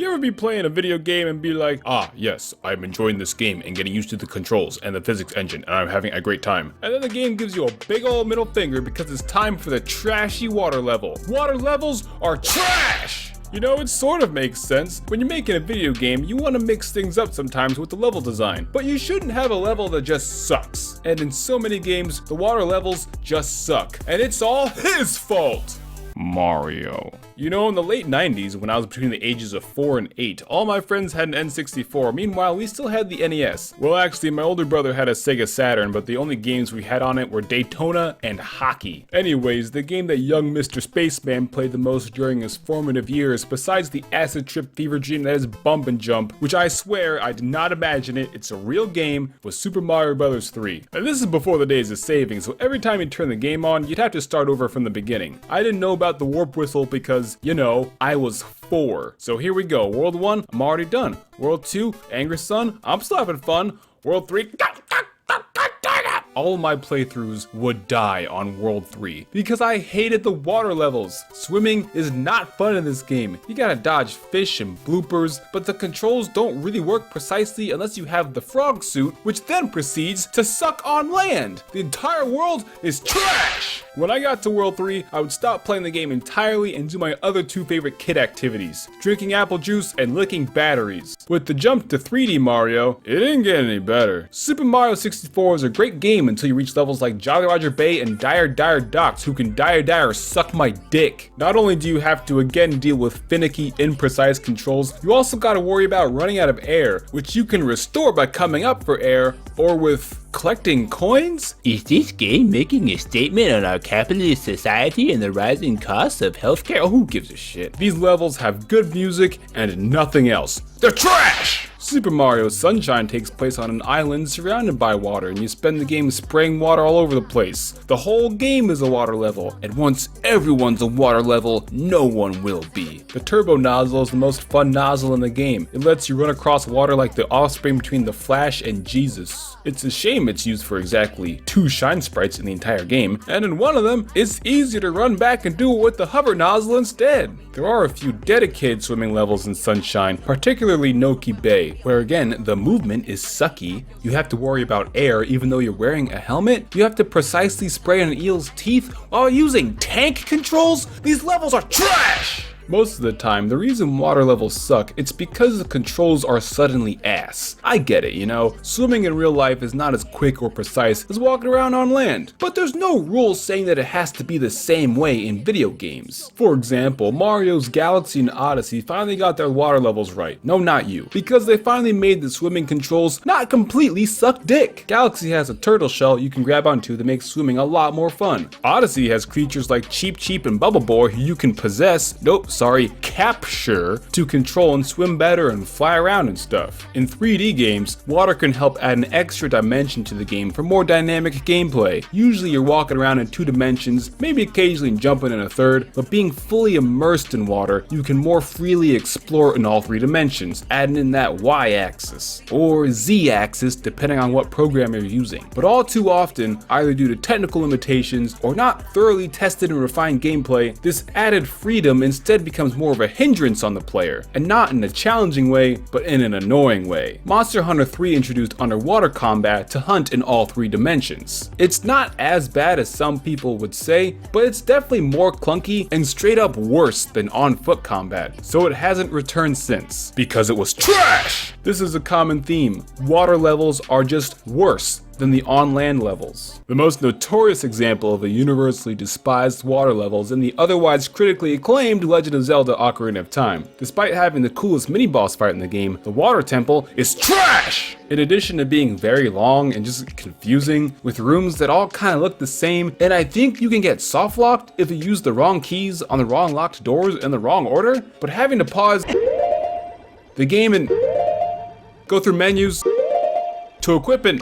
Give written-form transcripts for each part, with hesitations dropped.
You ever be playing a video game and be like, ah, yes, I'm enjoying this game and getting used to the controls and the physics engine and I'm having a great time. And then the game gives you a big old middle finger because it's time for the trashy water level. Water levels are trash! You know, it sort of makes sense. When you're making a video game, you want to mix things up sometimes with the level design. But you shouldn't have a level that just sucks. And in so many games, the water levels just suck. And it's all his fault! Mario. You know, in the late 90s, when I was between the ages of 4 and 8, all my friends had an N64. Meanwhile, we still had the NES. Well, actually, my older brother had a Sega Saturn, but the only games we had on it were Daytona and hockey. Anyways, the game that young Mr. Spaceman played the most during his formative years, besides the acid trip fever dream that is Bump and Jump, which I swear I did not imagine it's a real game, was Super Mario Bros. 3. And this is before the days of saving, so every time you turn the game on, you'd have to start over from the beginning. I didn't know about the warp whistle because, you know, I was 4. So here we go. World 1, I'm already done. World 2, Angry Sun, I'm still having fun. World 3, all my playthroughs would die on World 3 because I hated the water levels. Swimming is not fun in this game. You gotta dodge fish and bloopers, but the controls don't really work precisely unless you have the frog suit, which then proceeds to suck on land. The entire world is trash! When I got to World 3, I would stop playing the game entirely and do my other two favorite kid activities, drinking apple juice and licking batteries. With the jump to 3D Mario, it didn't get any better. Super Mario 64 is a great game until you reach levels like Jolly Roger Bay and Dire Docks, who can dire suck my dick. Not only do you have to again deal with finicky, imprecise controls, you also gotta worry about running out of air, which you can restore by coming up for air, or with collecting coins? Is this game making a statement on our capitalist society and the rising costs of healthcare? Oh, who gives a shit? These levels have good music and nothing else. They're trash! Super Mario Sunshine takes place on an island surrounded by water, and you spend the game spraying water all over the place. The whole game is a water level, and once everyone's a water level, no one will be. The turbo nozzle is the most fun nozzle in the game. It lets you run across water like the offspring between the Flash and Jesus. It's a shame it's used for exactly 2 shine sprites in the entire game, and in one of them, it's easier to run back and do it with the hover nozzle instead. There are a few dedicated swimming levels in Sunshine, particularly Noki Bay, where again, the movement is sucky. You have to worry about air even though you're wearing a helmet. You have to precisely spray an eel's teeth while using tank controls. These levels are trash! Most of the time, the reason water levels suck, it's because the controls are suddenly ass. I get it, you know, swimming in real life is not as quick or precise as walking around on land, but there's no rule saying that it has to be the same way in video games. For example, Mario's Galaxy and Odyssey finally got their water levels right. No, not you. Because they finally made the swimming controls not completely suck dick. Galaxy has a turtle shell you can grab onto that makes swimming a lot more fun. Odyssey has creatures like Cheep and Bubble Boy who you can capture to control and swim better and fly around and stuff. In 3D games, water can help add an extra dimension to the game for more dynamic gameplay. Usually you're walking around in 2 dimensions, maybe occasionally jumping in a third, but being fully immersed in water, you can more freely explore in all 3 dimensions, adding in that Y-axis, or Z-axis depending on what program you're using. But all too often, either due to technical limitations or not thoroughly tested and refined gameplay, this added freedom instead becomes more of a hindrance on the player, and not in a challenging way, but in an annoying way. Monster Hunter 3 introduced underwater combat to hunt in all 3 dimensions. It's not as bad as some people would say, but it's definitely more clunky and straight up worse than on-foot combat, so it hasn't returned since, because it was trash! This is a common theme. Water levels are just worse than the on-land levels. The most notorious example of a universally despised water level is in the otherwise critically acclaimed Legend of Zelda Ocarina of Time. Despite having the coolest mini-boss fight in the game, the water temple is trash! In addition to being very long and just confusing, with rooms that all kind of look the same, and I think you can get soft-locked if you use the wrong keys on the wrong locked doors in the wrong order, but having to pause the game and go through menus to equip and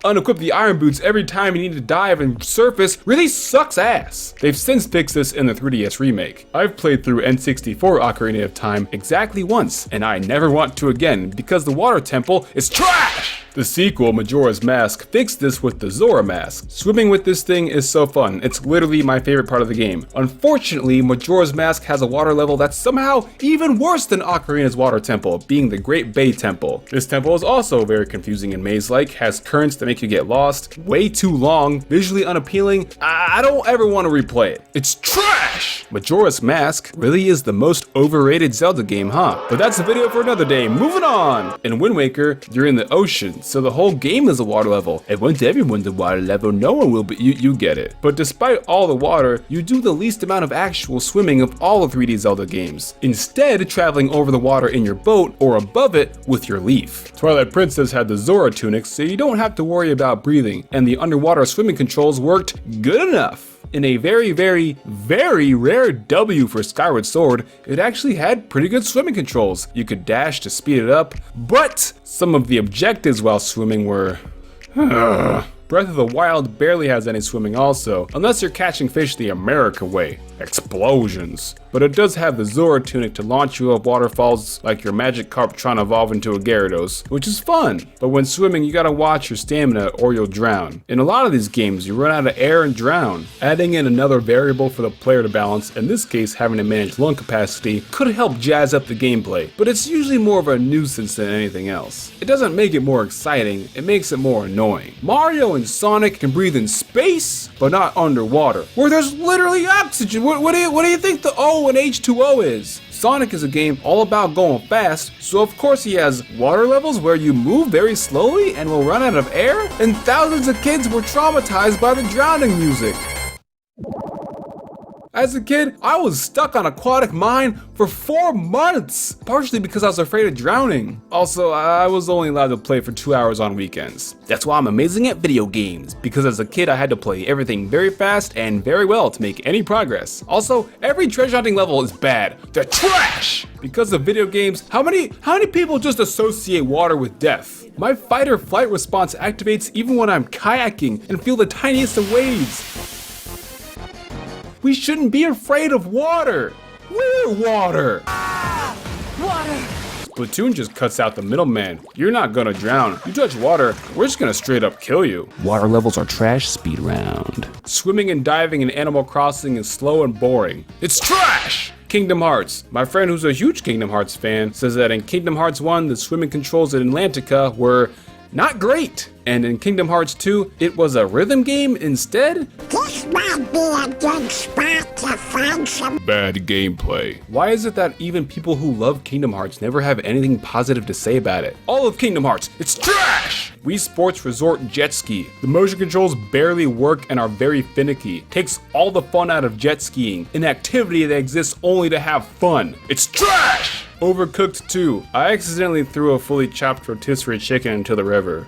unequip the iron boots every time you need to dive and surface really sucks ass. They've since fixed this in the 3DS remake. I've played through N64 Ocarina of Time exactly once, and I never want to again because the water temple is trash! The sequel, Majora's Mask, fixed this with the Zora Mask. Swimming with this thing is so fun. It's literally my favorite part of the game. Unfortunately, Majora's Mask has a water level that's somehow even worse than Ocarina's water temple, being the Great Bay Temple. This temple is also very confusing and maze-like, has currents that make you get lost, way too long, visually unappealing. I don't ever want to replay it. It's trash! Majora's Mask really is the most overrated Zelda game, huh? But that's a video for another day. Moving on! In Wind Waker, you're in the ocean, so the whole game is a water level. And once everyone's a water level, no one will be, you get it. But despite all the water, you do the least amount of actual swimming of all the 3D Zelda games. Instead, traveling over the water in your boat or above it with your leaf. Twilight Princess had the Zora tunic, so you don't have to worry about breathing, and the underwater swimming controls worked good enough. In a very, very, very rare W for Skyward Sword, it actually had pretty good swimming controls. You could dash to speed it up, but some of the objectives while swimming were... Breath of the Wild barely has any swimming also, unless you're catching fish the America way. Explosions. But it does have the Zora tunic to launch you up waterfalls like your magic carp trying to evolve into a Gyarados, which is fun. But when swimming, you gotta watch your stamina or you'll drown. In a lot of these games, you run out of air and drown. Adding in another variable for the player to balance, in this case having to manage lung capacity, could help jazz up the gameplay, but it's usually more of a nuisance than anything else. It doesn't make it more exciting, it makes it more annoying. Mario and Sonic can breathe in space, but not underwater, where there's literally oxygen. What do you think the O in H2O is? Sonic is a game all about going fast, so of course he has water levels where you move very slowly and will run out of air, and thousands of kids were traumatized by the drowning music. As a kid, I was stuck on Aquatic Mine for 4 months, partially because I was afraid of drowning. Also, I was only allowed to play for 2 hours on weekends. That's why I'm amazing at video games, because as a kid I had to play everything very fast and very well to make any progress. Also, every treasure hunting level is bad. They're trash! Because of video games, how many people just associate water with death? My fight or flight response activates even when I'm kayaking and feel the tiniest of waves. We shouldn't be afraid of water. We're water. Water. Splatoon just cuts out the middleman. You're not gonna drown. You touch water, we're just gonna straight up kill you. Water levels are trash. Speed round. Swimming and diving in Animal Crossing is slow and boring. It's trash! Kingdom Hearts. My friend who's a huge Kingdom Hearts fan says that in Kingdom Hearts 1, the swimming controls in Atlantica were not great. And in Kingdom Hearts 2, it was a rhythm game instead? This might be a good spot to find some bad gameplay. Why is it that even people who love Kingdom Hearts never have anything positive to say about it? All of Kingdom Hearts, it's trash! Wii Sports Resort Jet Ski. The motion controls barely work and are very finicky. Takes all the fun out of jet skiing, an activity that exists only to have fun. It's trash! Overcooked 2. I accidentally threw a fully chopped rotisserie chicken into the river.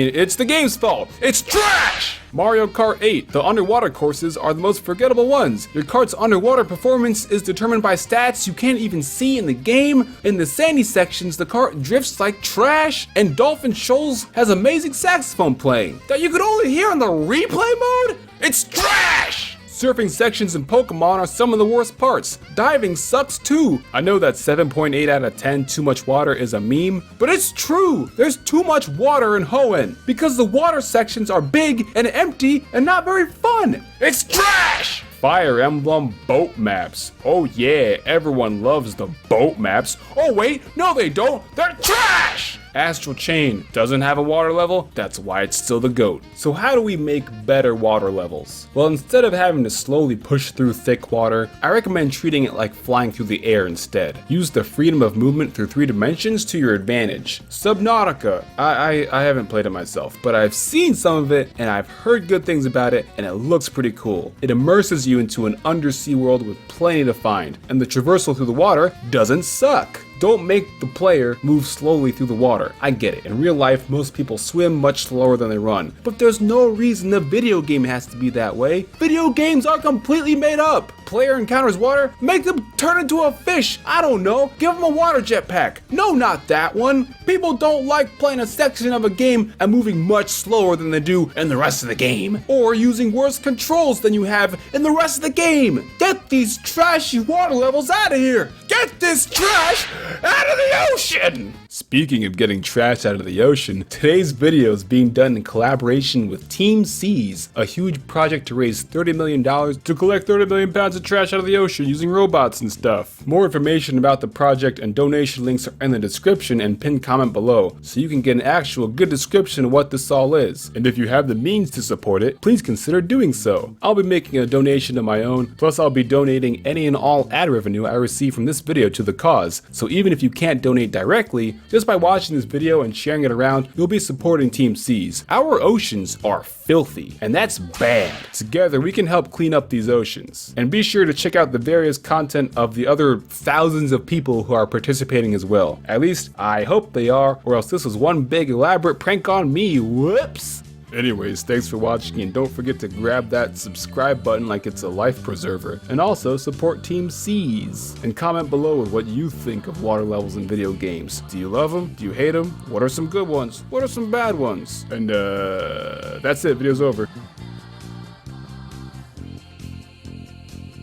It's the game's fault. It's trash! Mario Kart 8. The underwater courses are the most forgettable ones. Your kart's underwater performance is determined by stats you can't even see in the game. In the sandy sections, the kart drifts like trash, and Dolphin Shoals has amazing saxophone playing that you could only hear in the replay mode. It's trash! Surfing sections in Pokemon are some of the worst parts. Diving sucks too. I know that 7.8 out of 10 too much water is a meme, but it's true. There's too much water in Hoenn because the water sections are big and empty and not very fun. It's trash! Fire Emblem boat maps. Oh yeah, everyone loves the boat maps. Oh wait, no they don't. They're trash! Astral Chain doesn't have a water level, that's why it's still the GOAT. So how do we make better water levels? Well, instead of having to slowly push through thick water, I recommend treating it like flying through the air instead. Use the freedom of movement through 3 dimensions to your advantage. Subnautica. I haven't played it myself, but I've seen some of it and I've heard good things about it and it looks pretty cool. It immerses you into an undersea world with plenty to find, and the traversal through the water doesn't suck. Don't make the player move slowly through the water. I get it. In real life, most people swim much slower than they run. But there's no reason the video game has to be that way. Video games are completely made up. Player encounters water, make them turn into a fish. I don't know. Give them a water jetpack. No, not that one. People don't like playing a section of a game and moving much slower than they do in the rest of the game. Or using worse controls than you have in the rest of the game. Get these trashy water levels out of here. Get this trash out of the ocean! Speaking of getting trash out of the ocean, today's video is being done in collaboration with Team Seas, a huge project to raise $30 million to collect 30 million pounds of trash out of the ocean using robots and stuff. More information about the project and donation links are in the description and pinned comment below, so you can get an actual good description of what this all is. And if you have the means to support it, please consider doing so. I'll be making a donation of my own, plus I'll be donating any and all ad revenue I receive from this video to the cause. So even if you can't donate directly, just by watching this video and sharing it around, you'll be supporting Team Seas. Our oceans are filthy, and that's bad. Together we can help clean up these oceans. And be sure to check out the various content of the other thousands of people who are participating as well. At least I hope they are, or else this was one big elaborate prank on me. Whoops! Anyways, thanks for watching, and don't forget to grab that subscribe button like it's a life preserver. And also support Team Seas. And comment below with what you think of water levels in video games. Do you love them? Do you hate them? What are some good ones? What are some bad ones? And that's it, video's over.